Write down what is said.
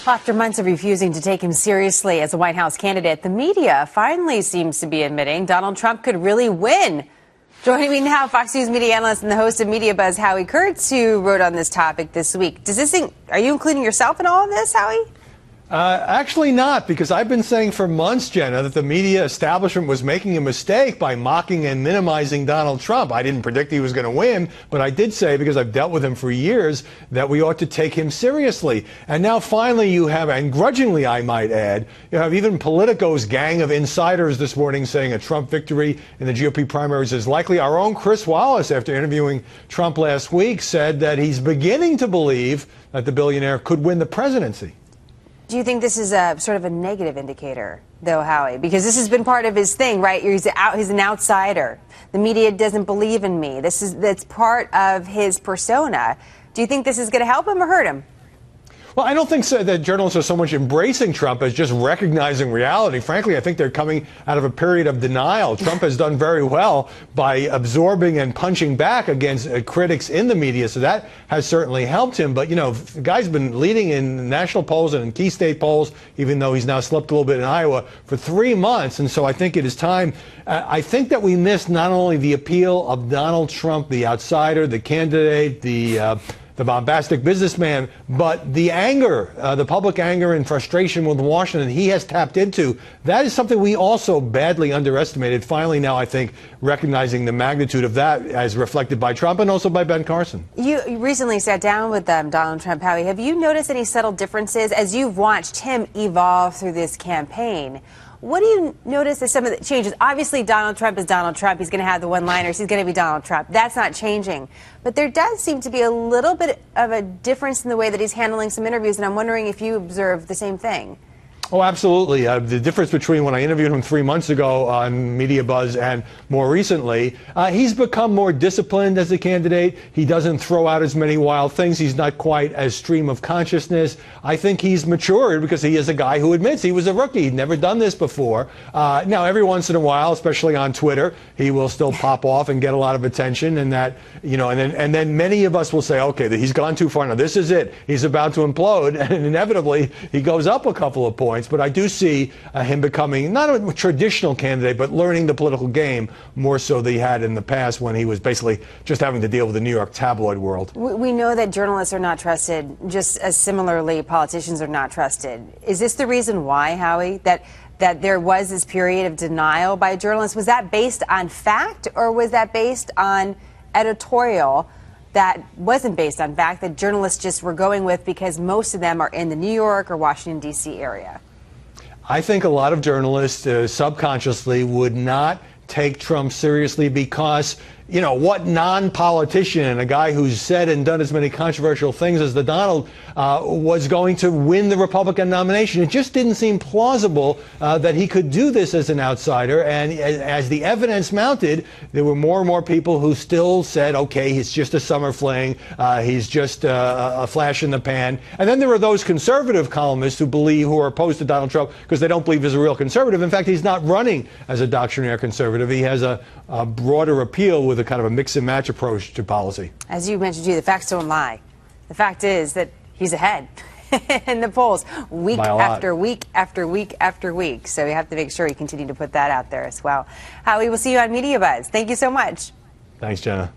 After months of refusing to take him seriously as a White House candidate, the media finally seems to be admitting Donald Trump could really win. Joining me now, Fox News media analyst and the host of Media Buzz, Kurtz, who wrote on this topic this week. Are you including yourself in all of this, Howie? Actually not, because I've been saying for months, Jenna, that the media establishment was making a mistake by mocking and minimizing Donald Trump. I didn't predict he was going to win, but I did say, because I've dealt with him for years, that we ought to take him seriously. And now finally you have, and grudgingly I might add, you have even Politico's gang of insiders this morning saying a Trump victory in the GOP primaries is likely. Our own Chris Wallace, after interviewing Trump last week, said that he's beginning to believe that the billionaire could win the presidency. Do you think this is a sort of a negative indicator, though, Howie? Because this has been part of his thing, right? He's an outsider. The media doesn't believe in me. That's part of his persona. Do you think this is going to help him or hurt him? Well, I don't think so that journalists are so much embracing Trump as just recognizing reality. Frankly, I think they're coming out of a period of denial. Trump has done very well by absorbing and punching back against critics in the media, so that has certainly helped him. But, you know, the guy's been leading in national polls and in key state polls, even though he's now slipped a little bit in Iowa, for 3 months. And so I think it is time. I think that we missed not only the appeal of Donald Trump, the outsider, the candidate, the bombastic businessman, but the anger, the public anger and frustration with Washington he has tapped into. That is something we also badly underestimated. Finally, now I think recognizing the magnitude of that as reflected by Trump and also by Ben Carson. You recently sat down with Donald Trump, Howie. Have you noticed any subtle differences as you've watched him evolve through this campaign? What do you notice as some of the changes? Obviously, Donald Trump is Donald Trump. He's going to have the one-liners. He's going to be Donald Trump. That's not changing. But there does seem to be a little bit of a difference in the way that he's handling some interviews, and I'm wondering if you observe the same thing. Oh, absolutely. The difference between when I interviewed him 3 months ago on Media Buzz and more recently, he's become more disciplined as a candidate. He doesn't throw out as many wild things. He's not quite as stream of consciousness. I think he's matured because he is a guy who admits he was a rookie. He'd never done this before. Now, every once in a while, especially on Twitter, he will still pop off and get a lot of attention. And that, you know, and then many of us will say, okay, that he's gone too far. Now, this is it. He's about to implode. And inevitably, he goes up a couple of points. But I do see him becoming not a traditional candidate, but learning the political game more so than he had in the past when he was basically just having to deal with the New York tabloid world. We know that journalists are not trusted, just as similarly politicians are not trusted. Is this the reason why, Howie, that there was this period of denial by journalists? Was that based on fact, or was that based on editorial that wasn't based on fact, that journalists just were going with because most of them are in the New York or Washington, D.C. area? I think a lot of journalists subconsciously would not take Trump seriously because, you know, what non-politician, a guy who's said and done as many controversial things as the Donald, was going to win the Republican nomination? It just didn't seem plausible that he could do this as an outsider. And as the evidence mounted, there were more and more people who still said, okay, he's just a summer fling. He's just a flash in the pan. And then there were those conservative columnists who are opposed to Donald Trump because they don't believe he's a real conservative. In fact, he's not running as a doctrinaire conservative. He has a broader appeal with a kind of a mix and match approach to policy. As you mentioned, the facts don't lie. The fact is that he's ahead in the polls week after week after week after week. So we have to make sure you continue to put that out there as well. Howie, we'll see you on Media Buzz. Thank you so much. Thanks, Jenna.